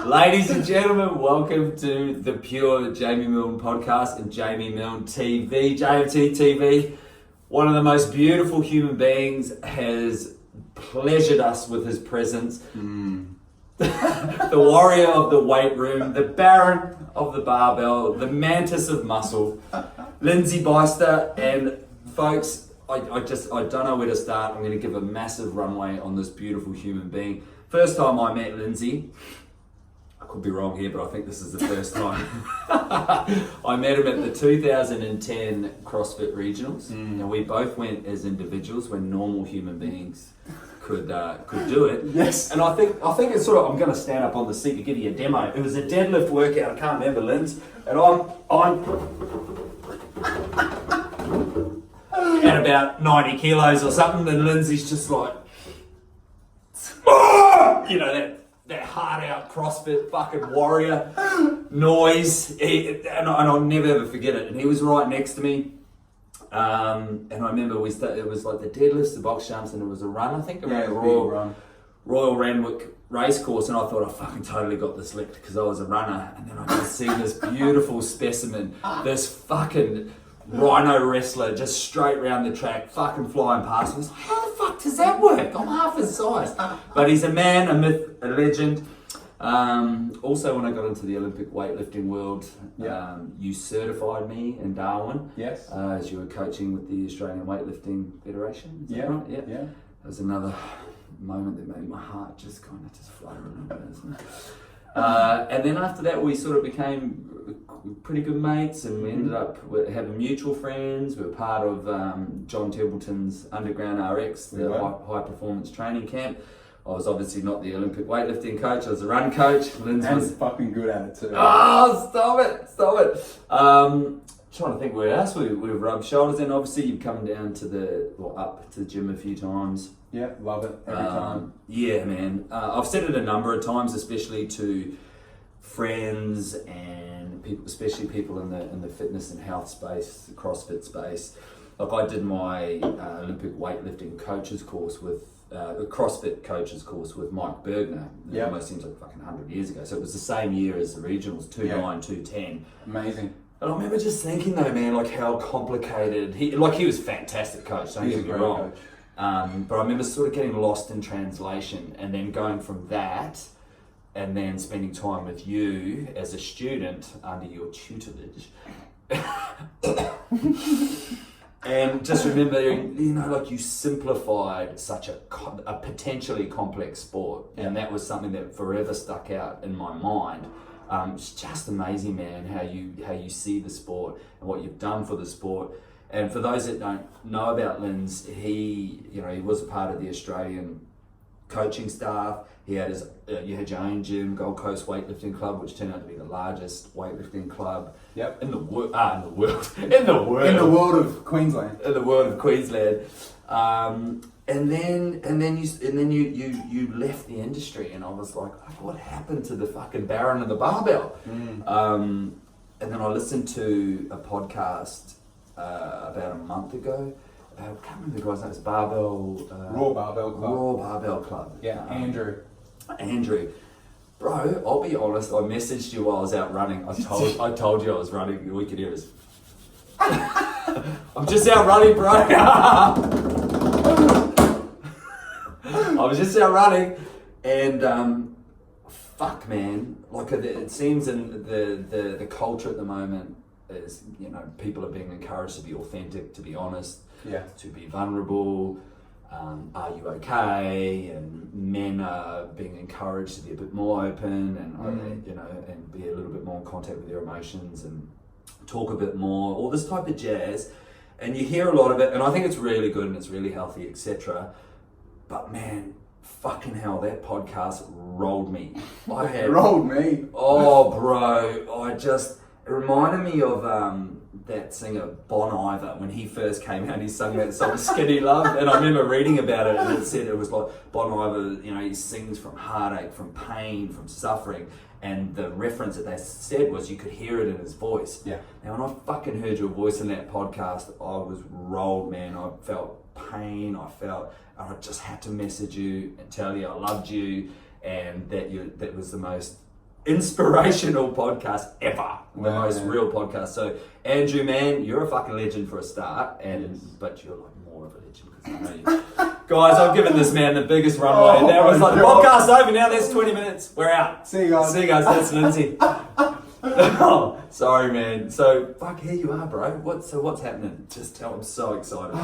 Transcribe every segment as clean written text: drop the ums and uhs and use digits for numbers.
Ladies and gentlemen, welcome to the Pure Jamie Milne podcast and Jamie Milne TV, JMTtv. One of the most beautiful human beings has pleasured us with his presence. The warrior of the weight room, the baron of the barbell, the mantis of muscle, Linzey Biester. And folks, I don't know where to start. I'm going to give a massive runway on this beautiful human being. First time I met Linzey, I could be wrong here, but I think this is the first time. I met him at the 2010 CrossFit Regionals, and we both went as individuals when normal human beings could do it. Yes. And I think it's sort of, I'm going to stand up on the seat to give you a demo. It was a deadlift workout. I can't remember, Linz, and I'm at about 90 kilos or something, and Lindsay's just like, you know, that hard out CrossFit fucking warrior noise, and I'll never ever forget it. And he was right next to me, and I remember it was like the deadlifts, the box jumps, and it was a run, I think, around the Royal Randwick racecourse, and I thought I fucking totally got this licked because I was a runner. And then I just seen this beautiful specimen, this fucking rhino wrestler just straight around the track, fucking flying past. I was like, how the fuck does that work? I'm half his size. But he's a man, a myth, a legend. Also, when I got into the Olympic weightlifting world, you certified me in Darwin. Yes. As you were coaching with the Australian Weightlifting Federation. Is that right? Yeah. That was another moment that made my heart just kind of flutter a little bit, isn't it? And then after that, we sort of became pretty good mates, and we ended up having mutual friends. We were part of John Templeton's Underground RX, the high performance training camp. I was obviously not the Olympic weightlifting coach, I was a run coach. Linz was fucking good at it too. Oh, stop it. Trying to think where else we've rubbed shoulders in. Obviously, you've come down up to the gym a few times. Yeah, love it every time. Yeah, man. I've said it a number of times, especially to friends and people, especially people in the fitness and health space, the CrossFit space. Like I did my Olympic weightlifting coaches course with the CrossFit coaches course with Mike Bergner. It almost seems like fucking 100 years ago. So it was the same year as the regionals, 2.9, 2.10. Amazing. And I remember just thinking though, man, like how complicated he was a fantastic coach, don't get me wrong. Coach. But I remember sort of getting lost in translation, and then going from that and then spending time with you as a student under your tutelage. And just remembering, you know, like you simplified such a potentially complex sport. And that was something that forever stuck out in my mind. It's just amazing, man, how you see the sport and what you've done for the sport. And for those that don't know about Linz, he was a part of the Australian coaching staff. He had you had your own gym, Gold Coast Weightlifting Club, which turned out to be the largest weightlifting club in the world. In the world of Queensland. In the world of Queensland. And then you left the industry, and I was like, what happened to the fucking Baron of the Barbell? And then I listened to a podcast about a month ago. I can't remember the guy's name. It's Raw Barbell Club. Yeah, Andrew. Bro, I'll be honest. I messaged you while I was out running. I told you I was running. We could hear us. I'm just out running, bro. I was just out running, and fuck, man. Like it seems in the culture at the moment is, you know, people are being encouraged to be authentic, to be honest, to be vulnerable. Are you okay? And men are being encouraged to be a bit more open and you know, and be a little bit more in contact with their emotions and talk a bit more, all this type of jazz. And you hear a lot of it, and I think it's really good and it's really healthy, etc. But man, fucking hell, that podcast rolled me. Rolled me? Oh, bro, it reminded me of that singer Bon Iver when he first came out. He sung that song Skinny Love, and I remember reading about it, and it said it was like Bon Iver, you know, he sings from heartache, from pain, from suffering, and the reference that they said was you could hear it in his voice. Yeah. Now when I fucking heard your voice in that podcast, I was rolled, man. I felt pain, and I just had to message you and tell you I loved you. and that was the most inspirational podcast ever. The most real podcast. So Andrew, man, you're a fucking legend for a start, but you're like more of a legend because I know you. Guys, I've given this man the biggest runway, and now it's like, podcast over now, there's 20 minutes, we're out. See you guys. That's Linzey. Oh, sorry, man. So, fuck, here you are, bro. What's happening? Just tell, I'm so excited.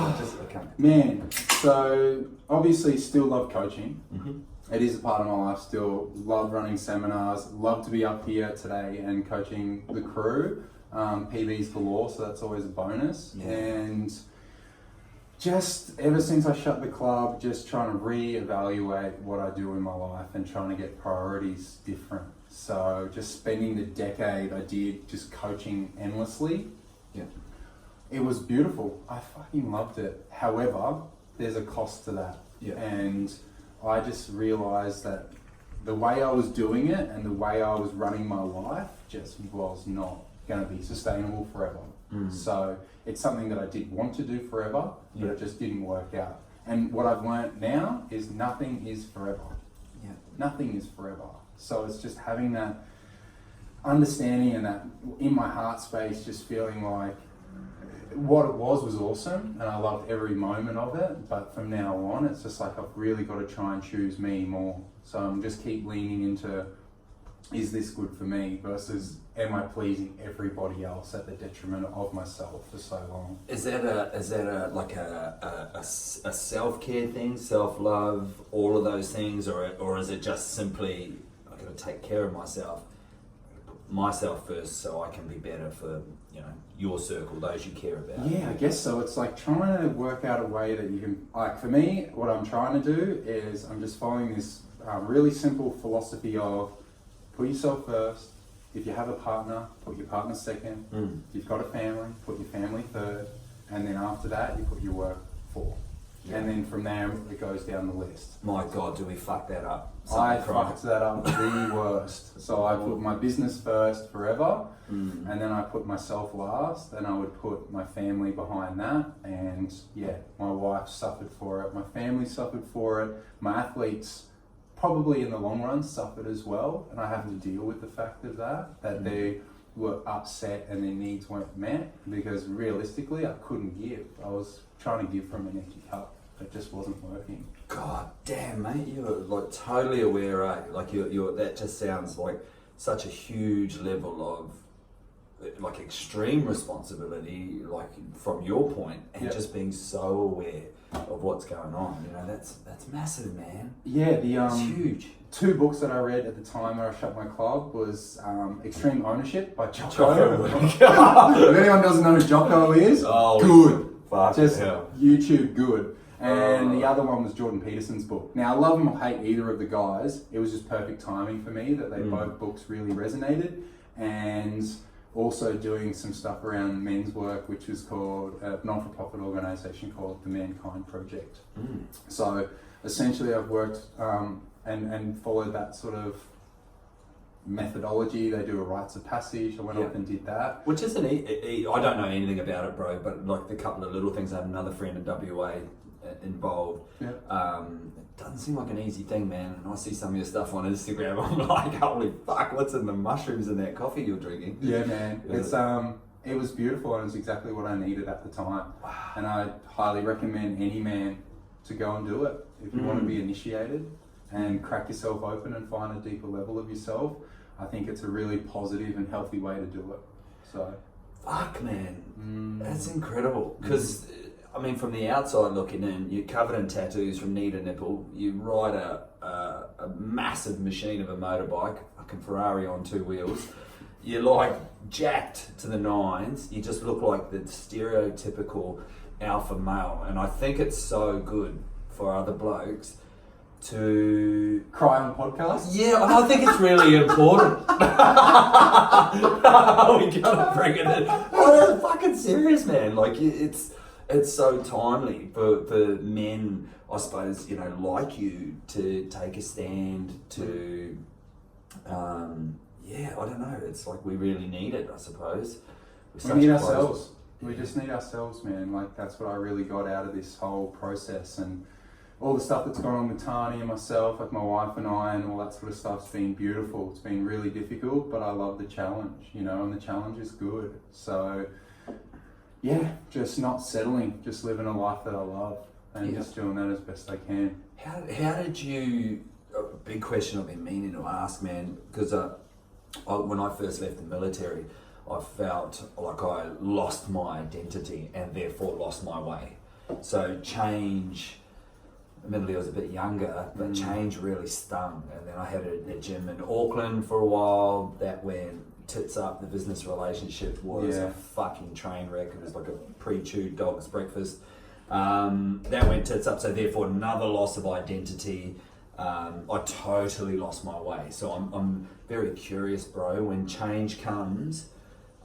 Okay. Man, so obviously still love coaching. Mm-hmm. It is a part of my life still. Love running seminars. Love to be up here today and coaching the crew. PBs galore, so that's always a bonus. Yeah. And just ever since I shut the club, just trying to reevaluate what I do in my life and trying to get priorities different. So just spending the decade I did just coaching endlessly. Yeah. It was beautiful. I fucking loved it. However, there's a cost to that. Yeah. And I just realized that the way I was doing it and the way I was running my life just was not going to be sustainable forever. So it's something that I did want to do forever, but it just didn't work out. And what I've learned now is nothing is forever. Yeah. Nothing is forever. So it's just having that understanding and that in my heart space, just feeling like what it was awesome and I loved every moment of it. But from now on, it's just like I've really got to try and choose me more. So I'm just keep leaning into, is this good for me versus am I pleasing everybody else at the detriment of myself for so long? Is that a self-care thing, self-love, all of those things, or is it just simply I got to take care of myself first so I can be better for your circle, those you care about? Yeah, I guess so. It's like trying to work out a way that you can, like for me, what I'm trying to do is I'm just following this really simple philosophy of put yourself first. If you have a partner, put your partner second. If you've got a family, put your family third. And then after that, you put your work fourth. Yeah. And then from there, it goes down the list. My God, do we fuck that up? I fucked that up the worst. So I put my business first forever, and then I put myself last, and I would put my family behind that. And yeah, my wife suffered for it, my family suffered for it, my athletes probably in the long run suffered as well, and I have to deal with the fact of that they were upset and their needs weren't met because realistically I couldn't give. I was trying to give from an empty cup. It just wasn't working. God damn, mate, you're like totally aware, eh? Like you're that just sounds like such a huge level of like extreme responsibility, like from your point, and just being so aware of what's going on. That's massive, man. Yeah, it's huge. 2 books that I read at the time where I shut my club was Extreme Ownership by Jocko. If anyone doesn't know who Jocko is, good. Just YouTube good. And the other one was Jordan Peterson's book. Now, I love them or hate either of the guys. It was just perfect timing for me that they both books really resonated. And also doing some stuff around men's work, which was called a non-for-profit organisation called the Mankind Project. So essentially I've worked and followed that sort of methodology. They do a rites of passage. I went up and did that. Which isn't, I don't know anything about it, bro, but like the couple of little things, I have another friend in WA involved. It doesn't seem like an easy thing, man. And I see some of your stuff on Instagram, I'm like, holy fuck, what's in the mushrooms in that coffee you're drinking? Yeah, man. It was beautiful and it was exactly what I needed at the time. Wow. And I highly recommend any man to go and do it. If you want to be initiated and crack yourself open and find a deeper level of yourself, I think it's a really positive and healthy way to do it. So, fuck, man, that's incredible. Because I mean, from the outside looking in, you're covered in tattoos from knee to nipple. You ride a massive machine of a motorbike, fucking Ferrari on 2 wheels. You're like jacked to the nines. You just look like the stereotypical alpha male, and I think it's so good for other blokes to cry on podcasts. Yeah, I think it's really important. We gotta bring it in. Oh, that's fucking serious, man. Like it's so timely for men, I suppose, like you, to take a stand to, I don't know. It's like we really need it, I suppose. We need ourselves. We just need ourselves, man. Like that's what I really got out of this whole process. And all the stuff that's gone on with Tani and myself, like my wife and I, and all that sort of stuff's been beautiful. It's been really difficult, but I love the challenge, you know, and the challenge is good. So, yeah, just not settling, just living a life that I love, and just doing that as best I can. How did you? A big question I've been meaning to ask, man, because when I first left the military, I felt like I lost my identity and therefore lost my way. So change. Admittedly, I was a bit younger, but change really stung. And then I had a gym in Auckland for a while. That went tits up. The business relationship was a fucking train wreck. It was like a pre-chewed dog's breakfast. That went tits up. So therefore, another loss of identity. I totally lost my way. So I'm very curious, bro. When change comes,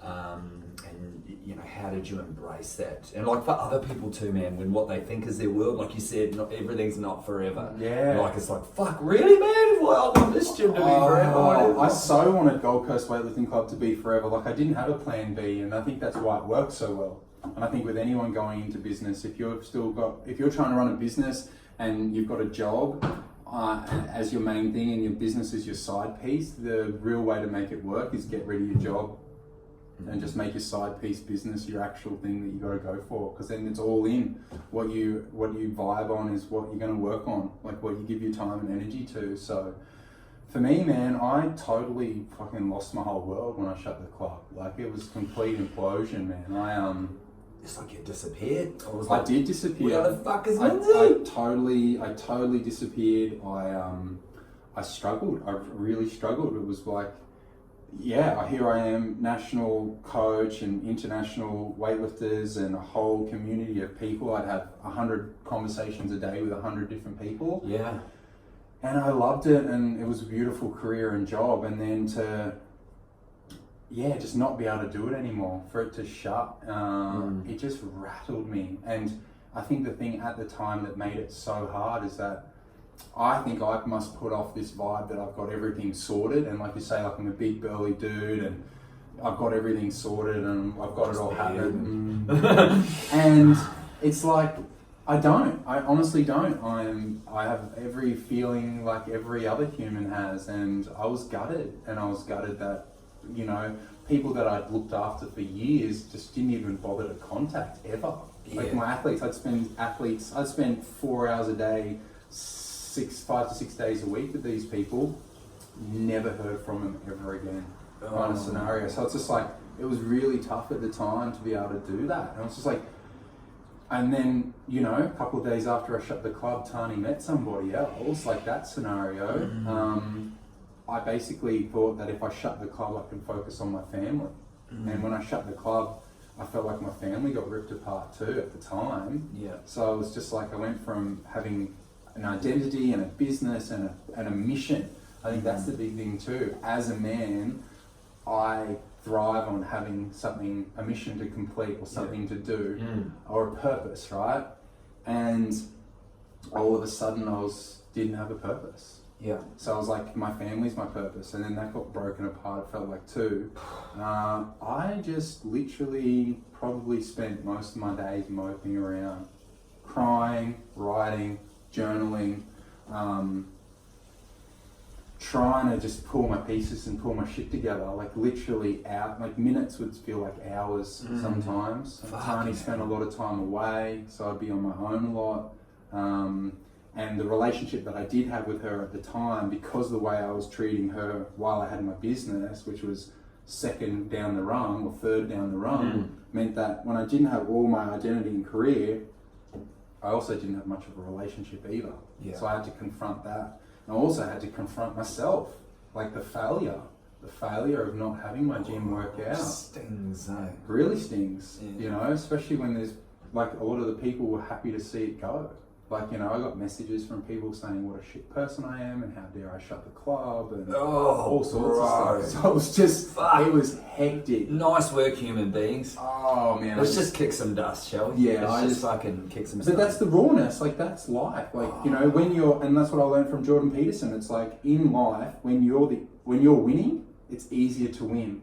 and you know, how did you embrace that? And like for other people too, man, when what they think is their world, like you said, not everything's not forever. Yeah. Like it's like, fuck, really, man? Well, I want this gym to be forever. I so wanted Gold Coast Weightlifting Club to be forever. Like I didn't have a plan B, and I think that's why it works so well. And I think with anyone going into business, if you're trying to run a business and you've got a job as your main thing and your business is your side piece, the real way to make it work is get rid of your job and just make your side piece business your actual thing that you got to go for, because then it's all in. What you vibe on is what you're going to work on, like what you give your time and energy to. So for me, man, I totally fucking lost my whole world when I shut the club. Like it was complete implosion, man. It's like you disappeared. I did disappear. Where the fuck is Linzey? I totally disappeared. I struggled. I really struggled. It was like, yeah, here I am, national coach and international weightlifters and a whole community of people. I'd have 100 conversations a day with 100 different people. Yeah. And I loved it, and it was a beautiful career and job. And then to, just not be able to do it anymore, for it to shut, it just rattled me. And I think the thing at the time that made it so hard is that I think I must put off this vibe that I've got everything sorted, and like you say, like I'm a big burly dude and I've got everything sorted and I've got it all happening. And it's like, I honestly don't. I have every feeling like every other human has, and I was gutted that, you know, people that I'd looked after for years just didn't even bother to contact ever. Yeah. Like my athletes, I'd spend 4 hours a day, 5 to 6 days a week with these people, never heard from them ever again, kind of scenario. So it's just like, it was really tough at the time to be able to do that. And I was just like, and then, you know, a couple of days after I shut the club, Tani met somebody else, like that scenario. I basically thought that if I shut the club, I could focus on my family. And when I shut the club, I felt like my family got ripped apart too at the time. Yeah. So it was just like, I went from having an identity and a business and a mission. I think that's the big thing too. As a man, I thrive on having something, a mission to complete or something to do or a purpose, right? And all of a sudden didn't have a purpose. Yeah. So I was like, my family's my purpose, and then that got broken apart, it felt like too. I just literally probably spent most of my days moping around, crying, writing, journaling, trying to just pull my pieces and pull my shit together, like literally like minutes would feel like hours sometimes. Tani spent a lot of time away, so I'd be on my own a lot. And the relationship that I did have with her at the time, because of the way I was treating her while I had my business, which was second down the rung or third down the rung, meant that when I didn't have all my identity and career, I also didn't have much of a relationship either. Yeah. So I had to confront that. And I also had to confront myself, like the failure of not having my gym work out. Stings, eh? Really stings, you know, especially when there's, like, a lot of the people were happy to see it go. Like, you know, I got messages from people saying what a shit person I am and how dare I shut the club and all sorts of stuff. So it was just, it was hectic. Nice work, human beings. Oh, man. Let's just kick some dust, shall we? Yeah. Let's just fucking kick some dust. But that's the rawness, like that's life. Like, you know, and that's what I learned from Jordan Peterson. It's like, in life, when you're winning, it's easier to win.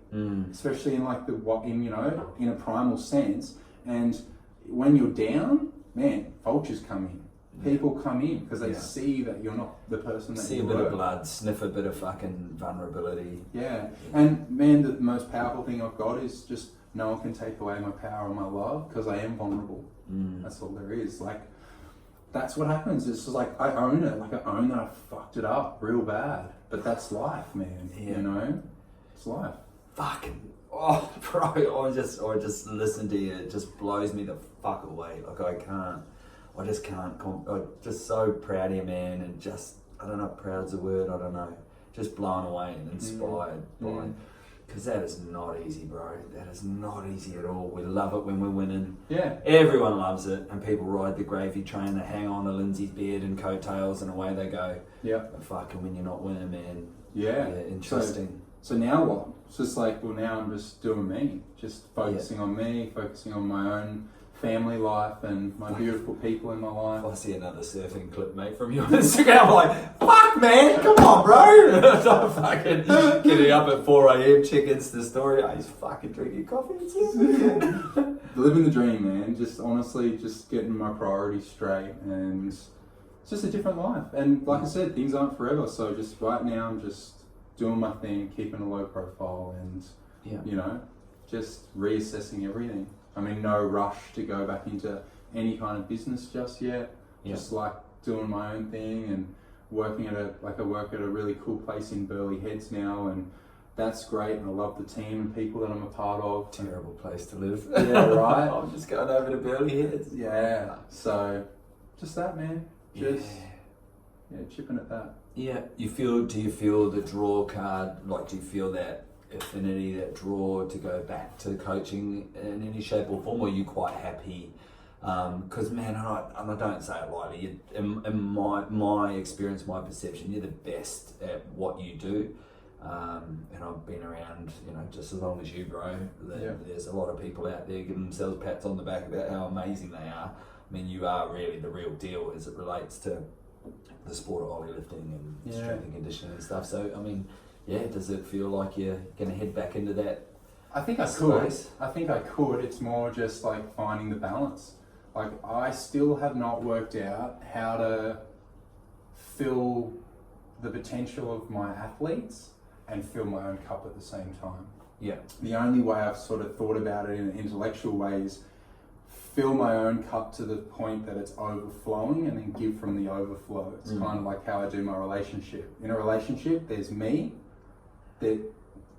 Especially in like in a primal sense. And when you're down, man, vultures come in. people come in because they see that you're not the person that see you a bit were. of blood, sniff a bit of fucking vulnerability. Yeah, and man, the most powerful thing I've got is just no one can take away my power or my love because I am vulnerable. That's all there is. Like, that's what happens. It's just like I own it. Like, I own that I fucked it up real bad. But that's life, man. You know, it's life. Fucking. Oh, bro, I just listen to you. It just blows me the fuck away. Like, I just can't. I'm just so proud of you, man. And just, I don't know, proud's a word, I don't know. Just blown away and inspired by. Because that is not easy, bro. That is not easy at all. We love it when we're winning. Yeah. Everyone loves it. And people ride the gravy train. They hang on to Linzey's beard and coattails and away they go. Yeah. But fucking when you're not winning, man. Yeah. Interesting. So now what? It's just like, well, now I'm just doing me. Just focusing on me, focusing on my own family life and my beautiful people in my life. If I see another surfing clip, mate, from you on Instagram, I'm like, fuck, man, come on, bro. So I'm fucking getting up at 4 a.m, check Insta story. I just fucking drinking coffee. Living the dream, man. Just honestly, just getting my priorities straight, and it's just a different life. And like I said, things aren't forever. So just right now, I'm just doing my thing, keeping a low profile, and you know, just reassessing everything. I mean, no rush to go back into any kind of business just yet. Just like doing my own thing and working at I work at a really cool place in Burleigh Heads now, and that's great. And I love the team and people that I'm a part of. Terrible place to live. Yeah, right. I'm just going over to Burleigh Heads. Yeah. So, just that, man. Just chipping at that. Yeah. Do you feel the draw card? Like, do you feel that affinity, that draw to go back to coaching in any shape or form, or are you quite happy? Because man, and I don't say it lightly, in my experience, my perception, you're the best at what you do, and I've been around, you know, just as long as you, bro. There's a lot of people out there giving themselves pats on the back about how amazing they are. I mean, you are really the real deal as it relates to the sport of weightlifting and strength and conditioning and stuff. So I mean, does it feel like you're going to head back into that? I think I could. It's more just like finding the balance. Like, I still have not worked out how to fill the potential of my athletes and fill my own cup at the same time. Yeah. The only way I've sort of thought about it in an intellectual way is fill my own cup to the point that it's overflowing and then give from the overflow. It's kind of like how I do my relationship. In a relationship, there's me,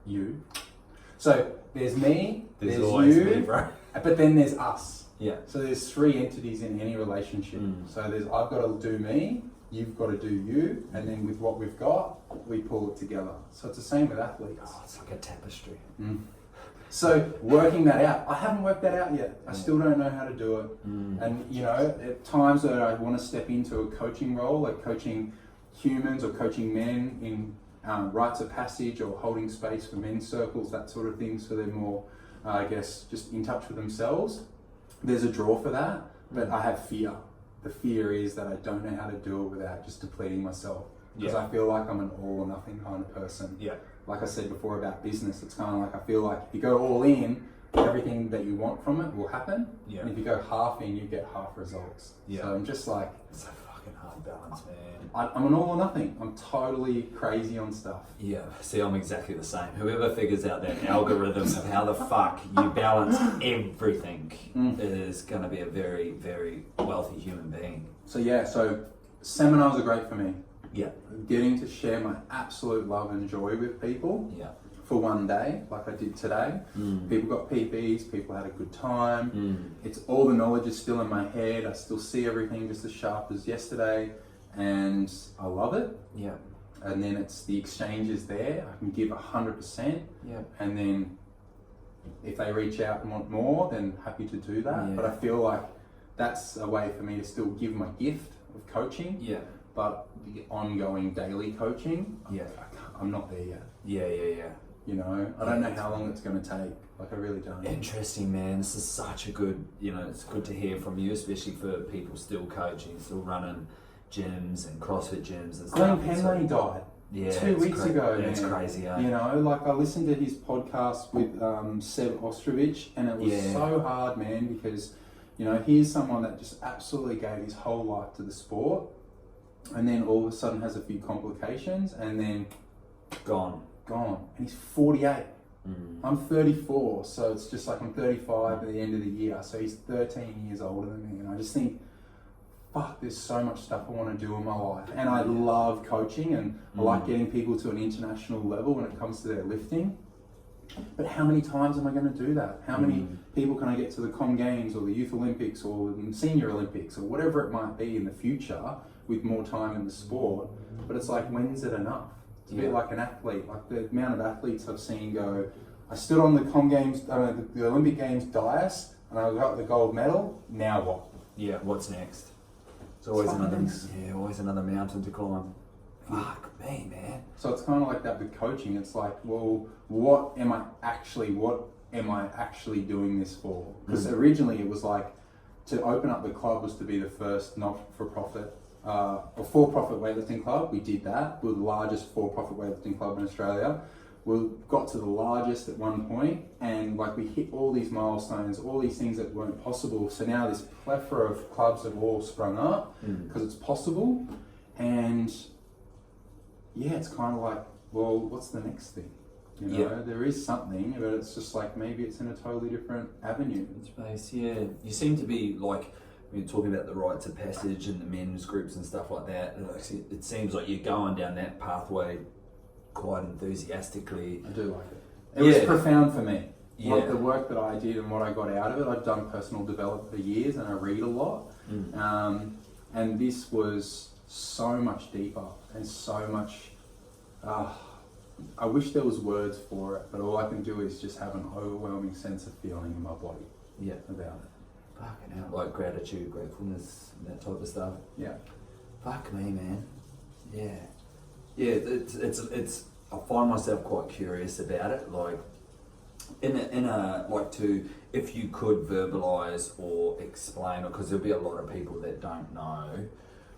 you. So there's me, there's always you, me, bro. But then there's us. Yeah. So there's 3 entities in any relationship. So I've got to do me, you've got to do you, and then with what we've got, we pull it together. So it's the same with athletes. Oh, it's like a tapestry. So working that out, I haven't worked that out yet. I still don't know how to do it. And you know, at times that I want to step into a coaching role, like coaching humans or coaching men in rites of passage or holding space for men's circles, that sort of thing, so they're more, I guess, just in touch with themselves. There's a draw for that, but I have fear. The fear is that I don't know how to do it without just depleting myself. Because I feel like I'm an all or nothing kind of person. Yeah. Like I said before about business, it's kind of like I feel like if you go all in, everything that you want from it will happen. Yeah. And if you go half in, you get half results. Yeah. So I'm just like... It's a fucking hard balance, man. I'm an all or nothing. I'm totally crazy on stuff. Yeah. See, I'm exactly the same. Whoever figures out that algorithm of how the fuck you balance everything is going to be a very, very wealthy human being. So seminars are great for me. Yeah. Getting to share my absolute love and joy with people for one day, like I did today. People got PBs, people had a good time. It's all the knowledge is still in my head. I still see everything just as sharp as yesterday, and I love it. Yeah. And then it's the exchange is there. I can give 100%. Yeah. And then if they reach out and want more, then happy to do that. Yeah. But I feel like that's a way for me to still give my gift of coaching. Yeah. But the ongoing daily coaching, I'm not there yet. Yeah. You know, I don't know how long it's going to take. Like, I really don't. Interesting, man. This is such a good, it's good to hear from you, especially for people still coaching, still running gyms and CrossFit gyms and stuff. Glenn Penley died 2 weeks ago, man. It's crazy, You know, like I listened to his podcast with Seb Ostrovich, and it was so hard, man, because You know, here's someone that just absolutely gave his whole life to the sport, and then all of a sudden has a few complications, and then gone. And he's 48. I'm 34, so it's just like I'm 35 at the end of the year, so he's 13 years older than me, and I just think, fuck, there's so much stuff I want to do in my life, and I love coaching, and I like getting people to an international level when it comes to their lifting. But how many times am I going to do that? How many people can I get to the Com Games or the Youth Olympics or the Senior Olympics or whatever it might be in the future with more time in the sport? But it's like, when's it enough? It's a bit like an athlete, like the amount of athletes I've seen go, I stood on the Com Games, the Olympic Games dais, and I got the gold medal, now what? Yeah, what's next? It's always another mountain to climb. Fuck me, man. So it's kind of like that with coaching. It's like, well, what am I actually doing this for? Because originally it was like, to open up the club was to be the first not-for-profit or for-profit weightlifting club. We did that. We were the largest for-profit weightlifting club in Australia. We got to the largest at one point, and like we hit all these milestones, all these things that weren't possible. So now this plethora of clubs have all sprung up because it's possible. And yeah, it's kind of like, well, what's the next thing? You know, there is something, but it's just like, maybe it's in a totally different avenue. Space, yeah. You seem to be like, when you're talking about the rites of passage and the men's groups and stuff like that, it seems like you're going down that pathway quite enthusiastically. I do like it. It was profound for me. Yeah. Like the work that I did and what I got out of it. I've done personal development for years and I read a lot. And this was so much deeper and so much, I wish there was words for it, but all I can do is just have an overwhelming sense of feeling in my body about it. Fucking hell. Like gratitude, gratefulness, that type of stuff. Yeah. Fuck me, man. Yeah. Yeah, it's I find myself quite curious about it, like if you could verbalize or explain, because there'll be a lot of people that don't know.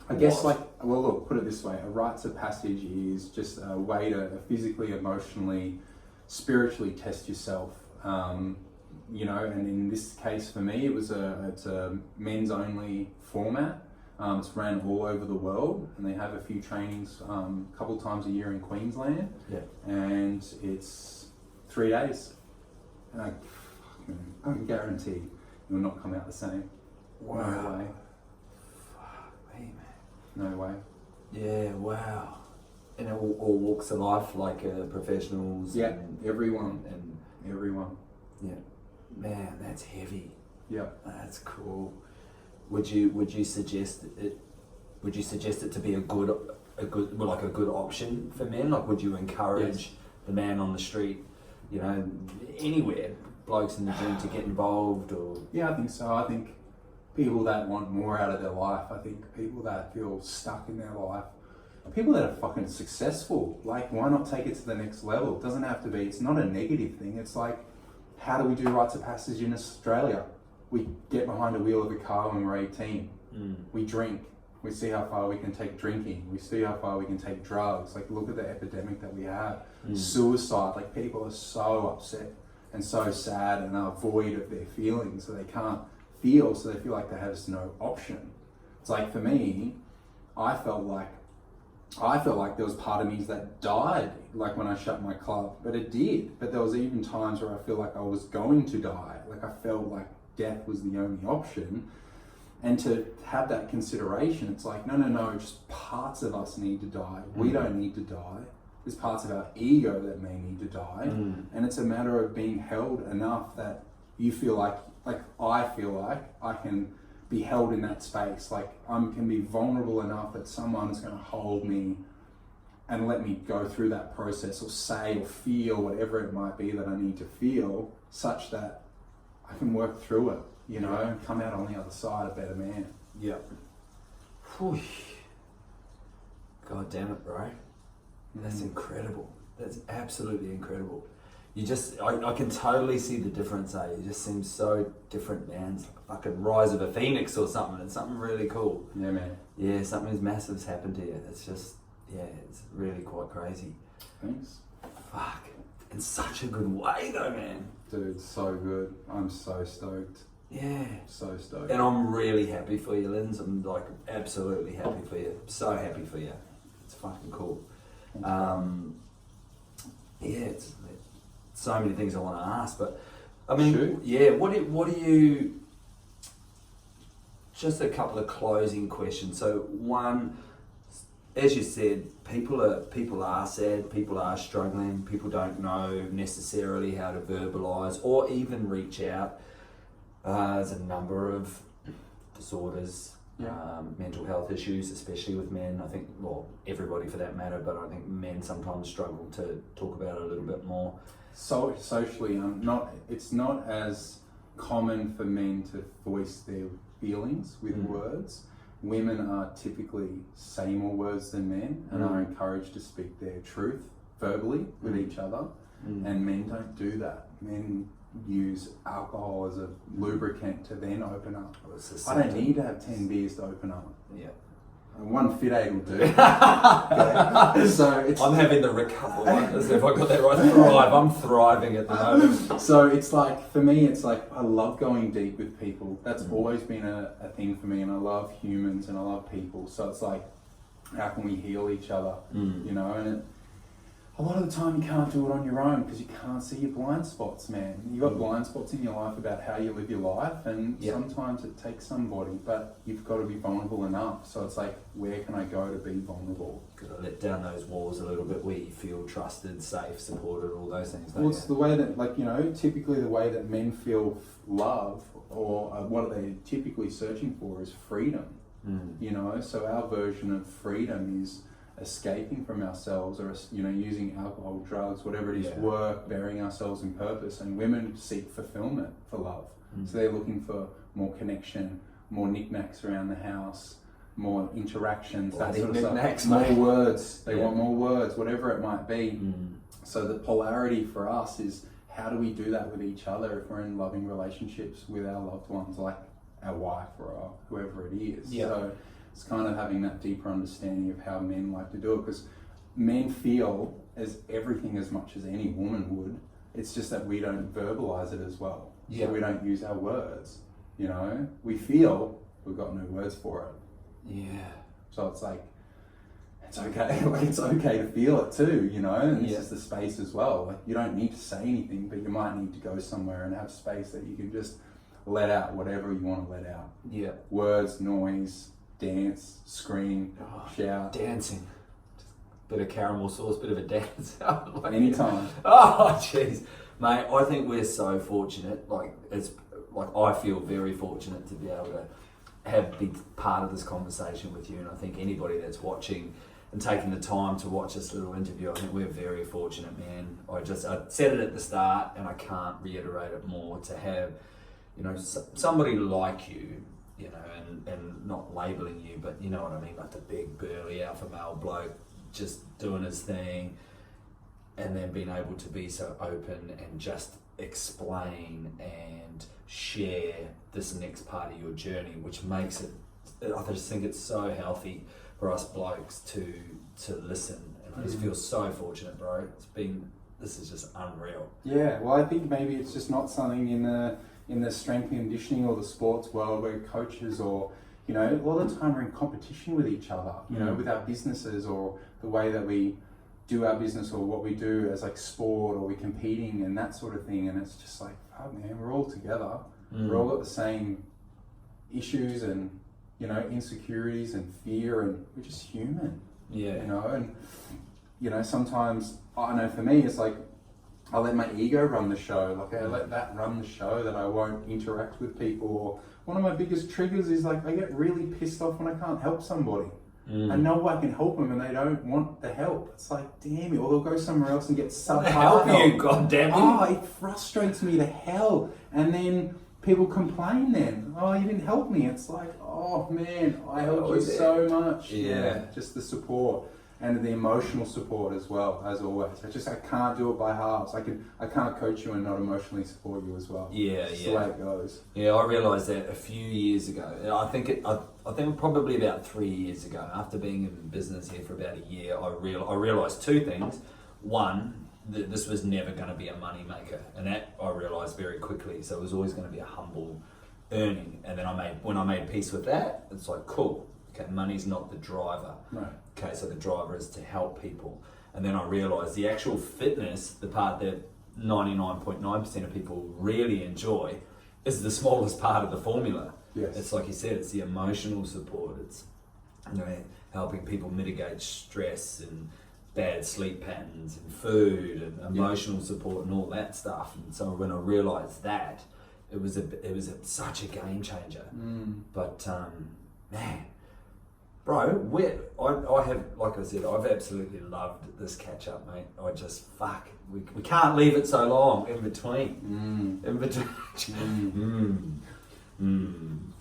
I guess look, put it this way, a rites of passage is just a way to physically, emotionally, spiritually test yourself. You know, and in this case for me, it's a men's only format. It's ran all over the world, and they have a few trainings a couple times a year in Queensland. Yeah. And it's 3 days. And I can guarantee it will not come out the same. Wow. No way. Fuck me, man. No way. Yeah, wow. And all walks of life, like professionals. Yeah, and everyone. And everyone. Yeah. Man, that's heavy. Yeah. That's cool. Would you suggest it to be a good option for men? Like, would you encourage the man on the street, you know, anywhere, blokes in the gym, to get involved? Or yeah, I think so. I think people that want more out of their life, I think people that feel stuck in their life, people that are fucking successful, like, why not take it to the next level? It doesn't have to be, it's not a negative thing. It's like, how do we do rites of passage in Australia? We get behind a wheel of a car when we're 18. We drink. We see how far we can take drinking. We see how far we can take drugs. Like, look at the epidemic that we have. Suicide. Like, people are so upset and so sad and are void of their feelings, so they can't feel, so they feel like they have no option. It's like, for me, I felt like there was part of me that died, like when I shut my club, but it did. But there was even times where I feel like I was going to die. Like, I felt like death was the only option. And to have that consideration, it's like, no, just parts of us need to die. We don't need to die. There's parts of our ego that may need to die. And it's a matter of being held enough that you feel like I feel like I can be held in that space. Like, I can be vulnerable enough that someone is going to hold me and let me go through that process, or say or feel whatever it might be that I need to feel, such that I can work through it, you know, and come out on the other side a better man. Yeah. Whew. God damn it, bro. That's incredible. That's absolutely incredible. You just, I can totally see the difference, eh? You just seem so different, man. It's like a fucking rise of a phoenix or something. It's something really cool. Yeah, man. Yeah, something massive's happened to you. It's just, yeah, it's really quite crazy. Thanks. Fuck. In such a good way though, man. Dude, so good. I'm so stoked. Yeah. So stoked. And I'm really happy for you, Linz. I'm like absolutely happy for you. So happy for you. It's fucking cool. It's so many things I want to ask, but I mean, what do you? Just a couple of closing questions. So one, as you said, people are sad, people are struggling, people don't know necessarily how to verbalise or even reach out. There's a number of disorders, mental health issues, especially with men. I think, well, everybody for that matter, but I think men sometimes struggle to talk about it a little bit more. So socially, it's not as common for men to voice their feelings with words. Women are typically say more words than men and are encouraged to speak their truth verbally with each other, and men don't do that. Men use alcohol as a lubricant to then open up. I don't need to have 10 beers to open up. Yeah. One Fit Aid will do. Okay. So I'm having the recover one, as if I got that right. Thrive. I'm thriving at the moment. So it's like, for me, it's like I love going deep with people. That's always been a thing for me, and I love humans and I love people. So it's like, how can we heal each other? You know, and a lot of the time you can't do it on your own because you can't see your blind spots, man. You've got blind spots in your life about how you live your life, and sometimes it takes somebody, but you've got to be vulnerable enough. So it's like, where can I go to be vulnerable? Got to let down those walls a little bit where you feel trusted, safe, supported, all those things. Well, it's the way that, like, you know, typically the way that men feel love, or what are they typically searching for, is freedom. You know, so our version of freedom is escaping from ourselves, or, you know, using alcohol, drugs, whatever it is, work, burying ourselves in purpose. And women seek fulfillment for love. So they're looking for more connection, more knickknacks around the house, more interactions, that sort of stuff. More words. They want more words, whatever it might be. So the polarity for us is, how do we do that with each other if we're in loving relationships with our loved ones, like our wife or whoever it is? So it's kind of having that deeper understanding of how men like to do it, because men feel as everything as much as any woman would. It's just that we don't verbalize it as well. So we don't use our words. You know, we feel, we've got no words for it. So it's like, it's okay. Like, it's okay to feel it too, you know, and this is the space as well. Like, you don't need to say anything, but you might need to go somewhere and have space that you can just let out whatever you want to let out. Words, noise, dance, scream, shout. Dancing. Bit of caramel sauce, bit of a dance. Like, anytime. Oh, jeez. Mate, I think we're so fortunate. Like, I feel very fortunate to be able to be part of this conversation with you, and I think anybody that's watching and taking the time to watch this little interview, I think we're very fortunate, man. I said it at the start, and I can't reiterate it more, to have, you know, somebody like you, you know, and not labelling you, but you know what I mean, like the big burly alpha male bloke just doing his thing, and then being able to be so open and just explain and share this next part of your journey, which makes it, I just think it's so healthy for us blokes to listen, and I just feel so fortunate, bro. This is just unreal. Yeah, well, I think maybe it's just not something in the strength and conditioning or the sports world where coaches, or, you know, all the time we're in competition with each other, you know, with our businesses, or the way that we do our business, or what we do as like sport, or we're competing and that sort of thing. And it's just like, oh man, we're all together. We're all got the same issues and, you know, insecurities and fear, and we're just human. You know, and, you know, sometimes, I know for me, it's like, I let my ego run the show. Like, I let that run the show, that I won't interact with people. Or one of my biggest triggers is, like, I get really pissed off when I can't help somebody. I know I can help them and they don't want the help. It's like, damn it. Or they'll go somewhere else and get subpar help. You, God damn it. Oh, it frustrates me to hell. And then people complain then, oh, you didn't help me. It's like, oh man, I helped you so much. Just the support. And the emotional support as well, as always. I can't do it by halves. I can't coach you and not emotionally support you as well. That's the way it goes. Yeah, I realised that a few years ago. I think probably about 3 years ago, after being in business here for about a year, I realised two things. One, that this was never going to be a money maker, and that I realised very quickly. So it was always going to be a humble earning. And then when I made peace with that, it's like, cool. Okay, money's not the driver. Right. Okay, so the driver is to help people. And then I realized the actual fitness, the part that 99.9% of people really enjoy, is the smallest part of the formula. Yes. It's like you said, it's the emotional support. It's, you know, helping people mitigate stress and bad sleep patterns and food and emotional support and all that stuff. And so when I realized that, it was such a game changer. But man, bro, I have, like I said, I've absolutely loved this catch up, mate. I just we can't leave it so long in between. If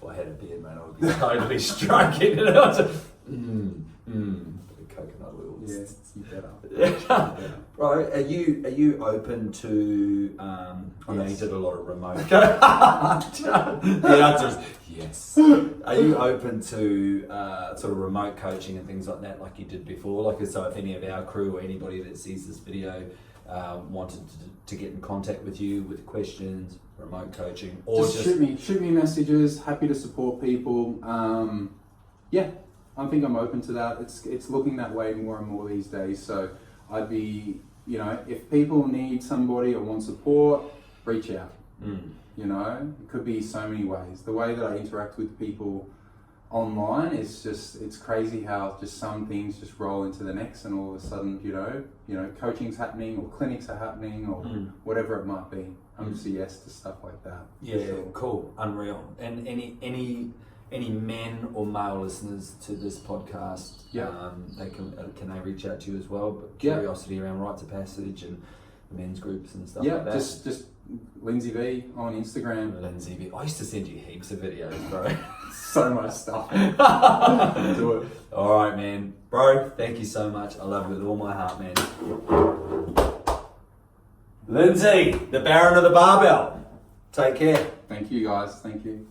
I had a beard, mate, I would be totally stroking it. I was just, coconut oil. Yes, you better. Bro, are you open to? I know you did a lot of remote. The answer is yes. Are you open to sort of remote coaching and things like that, like you did before? Like, so if any of our crew or anybody that sees this video wanted to get in contact with you with questions, remote coaching, or just shoot me messages. Happy to support people. Yeah, I think I'm open to that. It's looking that way more and more these days. So I'd be, you know, if people need somebody or want support, reach out. You know, it could be so many ways. The way that I interact with people online is it's crazy how just some things just roll into the next, and all of a sudden, you know, coaching's happening or clinics are happening or whatever it might be. I'm just a yes to stuff like that. Yeah, sure. Cool, unreal. And any men or male listeners to this podcast, they can they reach out to you as well? But curiosity around rites of passage and the men's groups and stuff like that. Just Linzey B on Instagram. Linzey B. I used to send you heaps of videos, bro. So much stuff. Do it. All right, man, bro. Thank you so much. I love it with all my heart, man. Linzey, the Baron of the Barbell. Take care. Thank you, guys. Thank you.